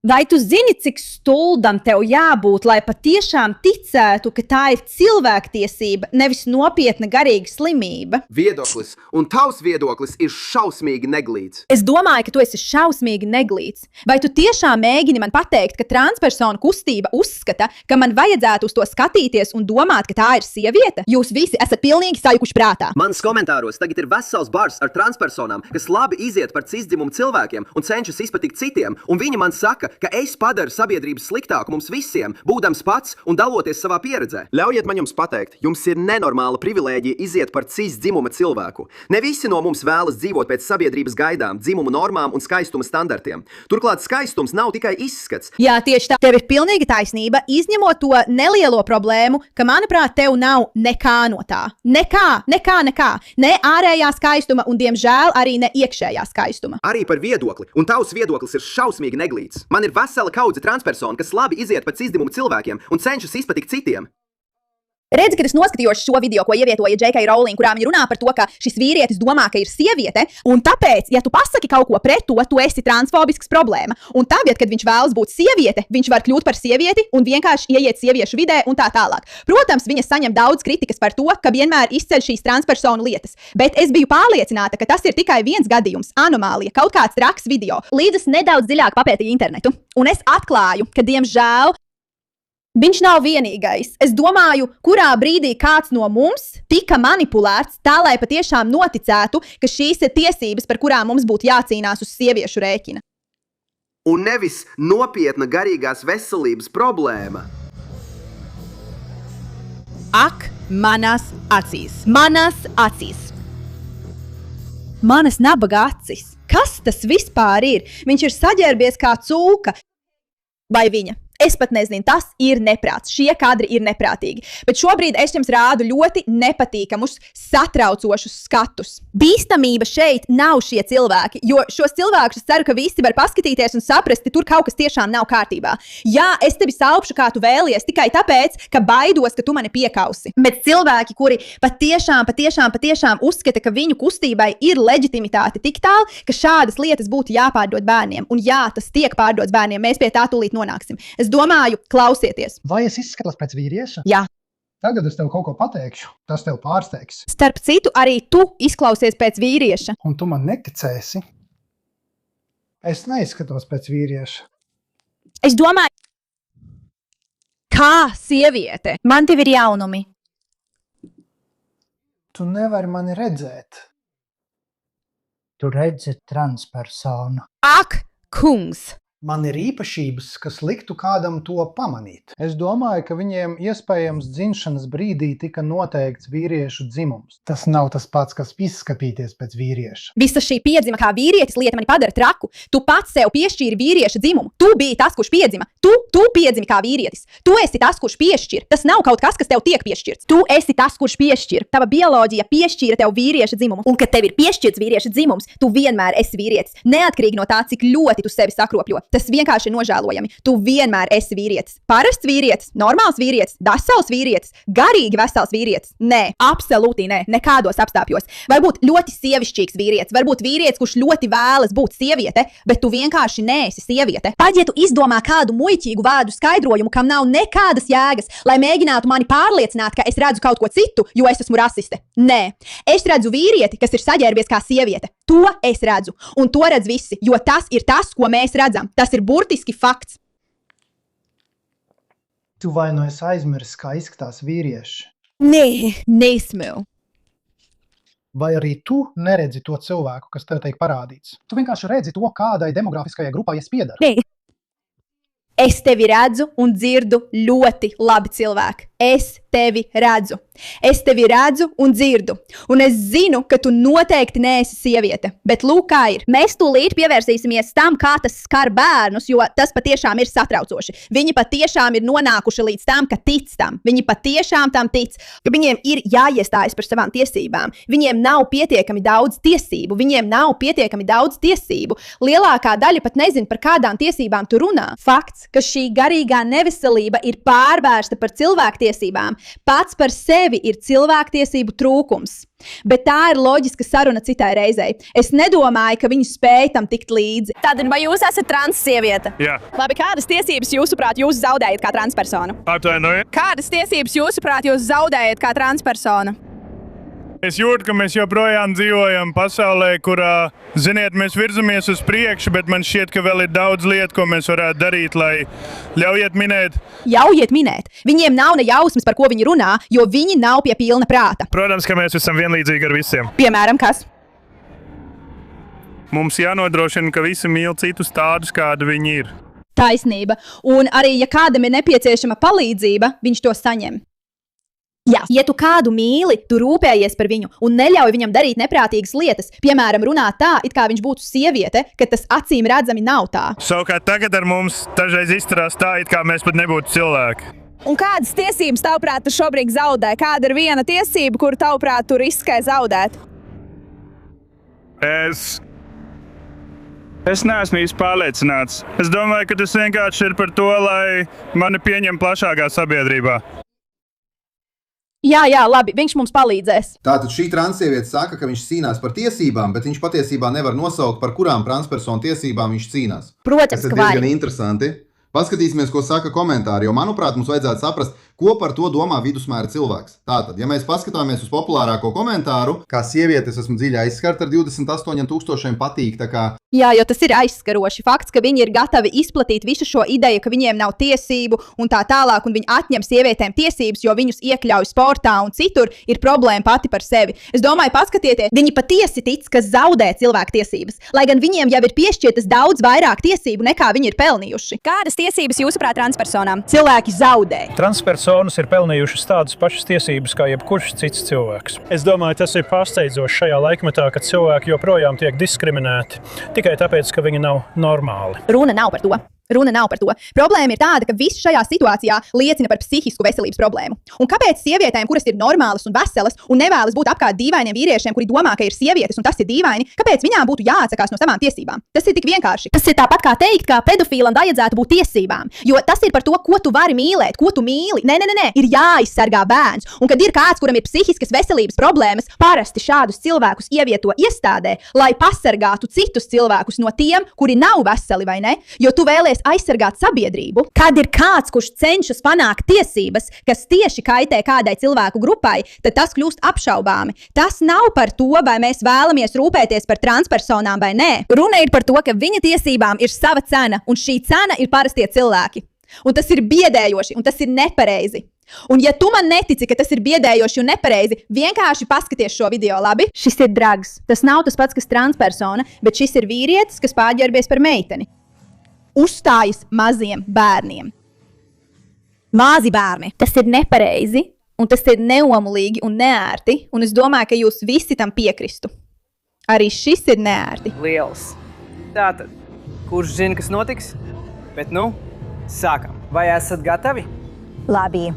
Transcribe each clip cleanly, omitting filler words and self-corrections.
Vai tu zini, cik stuldam tev jābūt, lai patiešām ticētu, ka tā ir cilvēktiesība, nevis nopietna garīga slimība? Viedoklis, un tavs viedoklis ir šausmīgi neglīts. Es domāju, ka tu esi šausmīgi neglīts. Vai tu tiešām mēģini man pateikt, ka transpersonu kustība uzskata, ka man vajadzētu uz to skatīties un domāt, ka tā ir sieviete? Jūs visi esat pilnīgi sajukuši prātā. Mans komentāros tagad ir vesels bars ar transpersonām, kas labi iziet par cisdzimumu cilvēkiem un cenšas izpatikt citiem, un viņi man saka, ka es padaru sabiedrību sliktāku mums visiem, būdams pats un daloties savā pieredzē. Ļaujiet man jums pateikt, jums ir nenormāla privilēģija iziet par cisdzimuma cilvēku. Ne visi no mums vēlas dzīvot pēc sabiedrības gaidām, dzimumu normām un skaistuma standartiem. Turklāt skaistums nav tikai izskats. Jā, tieši tā. Tev ir pilnīga taisnība, izņemot to nelielo problēmu, ka, manuprāt, tev nav nekā no tā. Nekā. Ne ārējā skaistuma un, diemžēl, arī ne iekšējā skaistuma. Arī par viedokli, un tavs viedoklis ir šausmīgi neglīts. Man ir vesela kaudze transpersonu, kas labi iziet par cisdzimumu cilvēkiem un cenšas izpatikt citiem. Redzi, kad es noskatījos šo video, ko ievietoja J.K. Rowling, kurā viņa runā par to, ka šis vīrietis domā, ka ir sieviete, un tāpēc, ja tu pasaki kaut ko pret to, tu esi transfobisks problēma. Un tagad, kad viņš vēlas būt sieviete, viņš var kļūt par sievieti un vienkārši ieiet sieviešu vidē un tā tālāk. Protams, viņa saņem daudz kritikas par to, ka vienmēr izceļ šīs transpersonu lietas, bet es biju pārliecināta, ka tas ir tikai viens gadījums, anomālija, kaut kāds traks video. Līdz es nedaudz dziļāk papētīju internetu, un es atklāju, ka, diemžēl, viņš nav vienīgais. Es domāju, kurā brīdī kāds no mums tika manipulēts tā, lai patiešām noticētu, ka šīs ir tiesības, par kurām mums būtu jācīnās uz sieviešu rēķina. Un nevis nopietna garīgās veselības problēma. Ak, manas acīs. Manas acīs. Manas nabaga acis. Kas tas vispār ir? Viņš ir saģērbies kā cūka. Vai viņa? Es pat nezinu, tas ir neprāts. Šie kadri ir neprātīgi. Bet šobrīd es jums rādu ļoti nepatīkamus, satraucošus skatus. Bīstamība šeit nav šie cilvēki, jo šos cilvēkus es ceru, ka visi var paskatīties un saprast, ka tur kaut kas tiešām nav kārtībā. Jā, es tevi saukšu, kā tu vēlies, tikai tāpēc, ka baidos, ka tu mani piekausi. Bet cilvēki, kuri patiešām uzskata, ka viņu kustībai ir leģitimitāte tik tālu, ka šādas lietas būtu jāpārdod bērniem. Un jā, tas tiek pārdots bērniem. Mēs pie tā tūlīt nonāksim. Es domāju, klausieties. Vai es izskatos pēc vīrieša? Jā. Tagad es tev kaut ko pateikšu. Tas tev pārsteigs. Starp citu, arī tu izklausies pēc vīrieša. Un tu man neticēsi. Es neizskatos pēc vīrieša. Es domāju, kā sieviete. Man tev ir jaunumi. Tu nevari mani redzēt. Tu redzi transpersonu. Ak, kungs! Man ir īpašības, kas liktu kādam to pamanīt. Es domāju, ka viņiem iespējams dzimšanas brīdī tika noteikts vīriešu dzimums. Tas nav tas pats, kas izskatīties pēc vīrieša. Visa šī piedzima kā vīrietis lieta mani padara traku. Tu pats sev piešķīri vīrieša dzimumu. Tu biji tas, kurš piedzima. Tu piedzimi kā vīrietis. Tu esi tas, kurš piešķir. Tas nav kaut kas, kas tev tiek piešķirts. Tu esi tas, kurš piešķir. Tava bioloģija piešķīra tev vīrieša dzimumu. Un, kad tev ir piešķirts vīrieša dzimums, tu vienmēr esi vīrietis. Neatkarīgi no tā, cik ļoti tu sevi sakropļo. Tas vienkārši ir nožēlojami. Tu vienmēr esi vīrietis. Parasts vīrietis, normāls vīrietis, vesels vīrietis, garīgi vesels vīrietis. Nē, absolūti nē, nekādos apstākļos. Varbūt ļoti sievišķīgs vīrietis, varbūt vīrietis, kurš ļoti vēlas būt sieviete, bet tu vienkārši neesi sieviete. Pat ja tu izdomā kādu muļķīgu vārdu skaidrojumu, kam nav nekādas jēgas, lai mēģinātu mani pārliecināt, ka es redzu kaut ko citu, jo es esmu rasiste. Nē, es redzu vīrieti, kas ir saģērbies kā sieviete. To es redzu, un to redz visi, jo tas ir tas, ko mēs redzam. Tas ir burtiski fakts. Tu vai nu esi aizmirsis, kā izskatās vīrieši? Nē, nesmu. Vai arī tu neredzi to cilvēku, kas tev tiek parādīts? Tu vienkārši redzi to, kādai demografiskajai grupai es piedaru. Nē. Es tevi redzu un dzirdu ļoti labi, cilvēki. Es tevi redzu. Es tevi redzu un dzirdu. Un es zinu, ka tu noteikti neesi sieviete. Bet lūk, kā ir. Mēs tūlīt pievērsīsimies tam, kā tas skar bērnus, jo tas patiešām ir satraucoši. Viņi patiešām ir nonākuši līdz tam, ka tic tam. Viņi patiešām tam tic, ka viņiem ir jāiestājas par savām tiesībām. Viņiem nav pietiekami daudz tiesību. Viņiem nav pietiekami daudz tiesību. Lielākā daļa pat nezin, par kādām tiesībām tu runā. Fakts, ka šī garīgā neveselība ir pārvērsta par cilvēktiesību cilvēktiesībām pats par sevi ir cilvēktiesību trūkums. Bet tā ir loģiska saruna citai reizei. Es nedomāju, ka viņi spēj tam tikt līdzi. Tātad, vai jūs esat trans sieviete? Jā. Labi, kādas tiesības jūsuprāt jūs zaudējat kā transpersona? Atvainojiet. Kādas tiesības jūsuprāt jūs zaudējat kā transpersona? Es jūtu, ka mēs joprojām dzīvojam pasaulē, kurā, ziniet, mēs virzamies uz priekšu, bet man šķiet, ka vēl ir daudz lietu, ko mēs varētu darīt, lai ļaujiet minēt. Ļaujiet minēt. Viņiem nav ne jausmas, par ko viņi runā, jo viņi nav pie pilna prāta. Protams, ka mēs esam vienlīdzīgi ar visiem. Piemēram, kas? Mums jānodrošina, ka visi mīl citus tādus, kādi viņi ir. Taisnība. Un arī, ja kādam ir nepieciešama palīdzība, viņš to saņem. Jā. Ja tu kādu mīli, tu rūpējies par viņu un neļauj viņam darīt neprātīgas lietas, piemēram, runāt tā, it kā viņš būtu sieviete, kad tas acīm redzami nav tā. Savukārt tagad ar mums dažreiz izturās tā, it kā mēs pat nebūtu cilvēki. Un kādas tiesības, tavuprāt, tu šobrīd zaudē? Kāda ir viena tiesība, kuru, tavuprāt, tu riskē zaudēt? Es neesmu īsti pārliecināts. Es domāju, ka tas vienkārši ir par to, lai mani pieņem plašākā sabiedrībā. Jā, labi, viņš mums palīdzēs. Tātad šī transsieviete saka, ka viņš cīnās par tiesībām, bet viņš patiesībā nevar nosaukt, par kurām transpersonu tiesībām viņš cīnās. Protams, tas ir diezgan interesanti. Paskatīsimies, ko saka komentāri, jo, manuprāt, mums vajadzētu saprast, ko par to domā vidusmēra cilvēks. Tātad, ja mēs paskatāmies uz populārāko komentāru, kā sieviete, es esmu dziļi aizskarta ar 28,000 patīk, tā kā... Jā, jo tas ir aizskaroši. Fakts, ka viņi ir gatavi izplatīt visu šo ideju, ka viņiem nav tiesību un tā tālāk, un viņi atņem sievietēm tiesības, jo viņus iekļauj sportā un citur, ir problēma pati par sevi. Es domāju, paskatieties, viņi patiesi tic, ka zaudē cilvēku tiesības, lai gan viņiem jau ir piešķirtas daudz vairāk tiesību, nekā viņi ir pelnījuši. Kādas tiesības jūsuprāt transpersonām? Cilvēki zaudē. Transpersonas ir pelnījušas tādas pašas tiesības kā jebkurš cits cilvēks. Es domāju, tas ir pārsteidzoši šajā laikmetā, kad cilvēki joprojām tiek diskriminēti tikai tāpēc, ka viņi nav normāli. Runa nav par to. Problēma ir tāda, ka viss šajā situācijā liecina par psihisku veselības problēmu. Un kāpēc sievietēm, kuras ir normālas un veselas un nevēlas būt apkārt dīvainiem vīriešiem, kuri domā, ka ir sievietes un tas ir dīvaini, kāpēc viņām būtu jāatsakās no savām tiesībām? Tas ir tik vienkārši. Tas ir tāpat kā teikt, ka pedofīlam vajadzētu būt tiesībām, jo tas ir par to, ko tu vari mīlēt, ko tu mīli. Nē, ir jāaizsargā bērns. Un kad ir kāds, kuram ir psihiskas veselības problēmas, parasti šādus cilvēkus ievieto iestādē, lai pasargātu citus cilvēkus no tiem, kuri nav veseli, vai ne? Jo tu vēlies aizsargāt sabiedrību. Kad ir kāds, kurš cenšas panākt tiesības, kas tieši kaitē kādai cilvēku grupai, tad tas kļūst apšaubāmi. Tas nav par to, vai mēs vēlamies rūpēties par transpersonām vai nē. Runa ir par to, ka viņa tiesībām ir sava cena, un šī cena ir parastie cilvēki. Un tas ir biedējoši, un tas ir nepareizi. Un ja tu man netici, ka tas ir biedējoši un nepareizi, vienkārši paskaties šo video, labi? Šis ir drags. Tas nav tas pats, kas transpersona, bet šis ir vīrietis, kas pārģērbies par meiteni. Uzstājas maziem bērniem. Mazi bērni. Tas ir nepareizi, un tas ir neomulīgi un neērti, un es domāju, ka jūs visi tam piekristu. Arī šis ir neērti. Liels. Tātad, kurš zina, kas notiks? Bet sākam. Vai esat gatavi? Labi.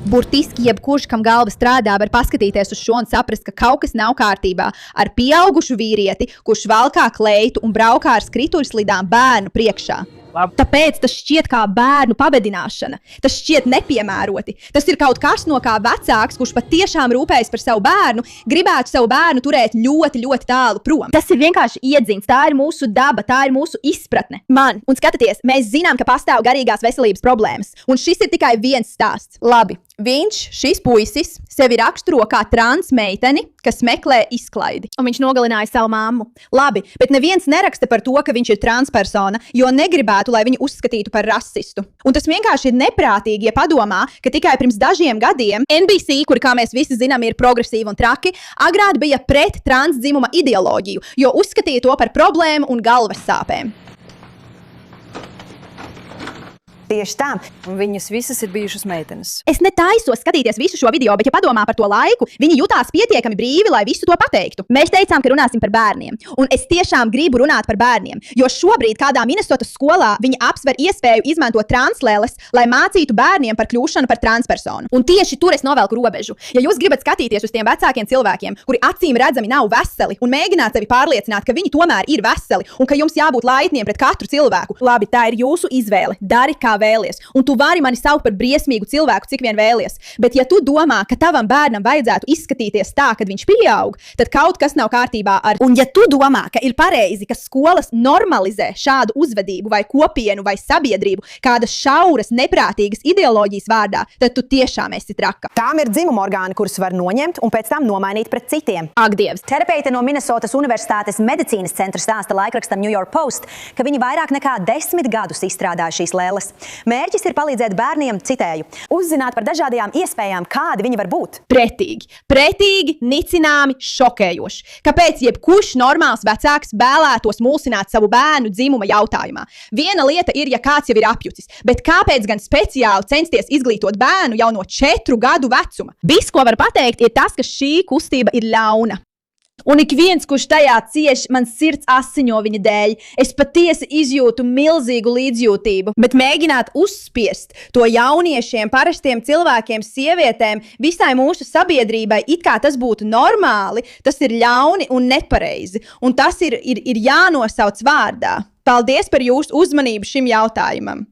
Burtiski jebkurš, kam galva strādā, var paskatīties uz šo un saprast, ka kaut kas nav kārtībā ar pieaugušu vīrieti, kurš valkā kleitu un braukā ar skrituļslidām bērnu priekšā. Tāpēc tas šķiet kā bērnu pavadināšana. Tas šķiet nepiemēroti. Tas ir kaut kas, no kā vecāks, kurš patiešām rūpējas par savu bērnu, gribētu savu bērnu turēt ļoti, ļoti tālu prom. Tas ir vienkārši iedzīns. Tā ir mūsu daba, tā ir mūsu izpratne. Un skatieties, mēs zinām, ka pastāv garīgās veselības problēmas. Un šis ir tikai viens stāsts. Labi. Šis puisis sevi raksturo kā trans meiteni, kas meklē izklaidi. Un viņš nogalināja savu mammu. Labi, bet neviens neraksta par to, ka viņš ir transpersona, jo negribētu, lai viņu uzskatītu par rasistu. Un tas vienkārši ir neprātīgi, ja padomā, ka tikai pirms dažiem gadiem NBC, kuri, kā mēs visi zinām, ir progresīvi un traki, agrāk bija pret transdzimuma ideoloģiju, jo uzskatīja to par problēmu un galvas sāpēm. Tieši tā, un viņas visas ir bijušas meitenes. Es netaisos skatīties visu šo video, bet, ja padomā par to laiku, viņi jutās pietiekami brīvi, lai visu to pateiktu. Mēs teicām, ka runāsim par bērniem, un es tiešām gribu runāt par bērniem, jo šobrīd kādā Minnesotas skolā viņi apsver iespēju izmantot translēles, lai mācītu bērniem par kļūšanu par transpersonu. Un tieši tur es novelku robežu. Ja jūs gribat skatīties uz tiem vecākiem cilvēkiem, kuri acīm redzami nav veseli, un mēģināt sevi pārliecināt, ka viņi tomēr ir veseli, un ka jums jābūt laipniem pret katru cilvēku, labi, tā ir jūsu izvēle. Dari, kā kā vēlies. Un tu vari mani saukt par briesmīgu cilvēku, cik vien vēlies. Bet ja tu domā, ka tavam bērnam vajadzētu izskatīties tā, kad viņš pieaug, tad kaut kas nav kārtībā ar... Un ja tu domā, ka ir pareizi, ka skolas normalizē šādu uzvedību vai kopienu vai sabiedrību kādas šauras, neprātīgas ideoloģijas vārdā, tad tu tiešām esi traka. Tām ir dzimuma orgāni, kurus var noņemt un pēc tam nomainīt pret citiem. Ak, Dievs! Terapeite no Minnesotas Universitātes medicīnas centra stāsta laikrakstam New York Post, ka viņi vairāk nekā 10 gadus izstrādāja šīs lēles. Mērķis ir palīdzēt bērniem, citēju, uzzināt par dažādajām iespējām, kādi viņi var būt. Pretīgi, nicināmi, šokējoši. Kāpēc jebkurš normāls vecāks vēlētos mulsināt savu bērnu dzimuma jautājumā? Viena lieta ir, ja kāds jau ir apjucis, bet kāpēc gan speciāli censties izglītot bērnu jau no 4 gadu vecuma? Viss, ko var pateikt, ir tas, ka šī kustība ir ļauna. Un ik viens, kurš tajā cieš, man sirds asiņo viņa dēļ. Es patiesi izjūtu milzīgu līdzjūtību. Bet mēģināt uzspiest to jauniešiem, parastiem cilvēkiem, sievietēm, visai mūsu sabiedrībai, it kā tas būtu normāli, tas ir ļauni un nepareizi. Un tas ir jānosauc vārdā. Paldies par jūsu uzmanību šim jautājumam.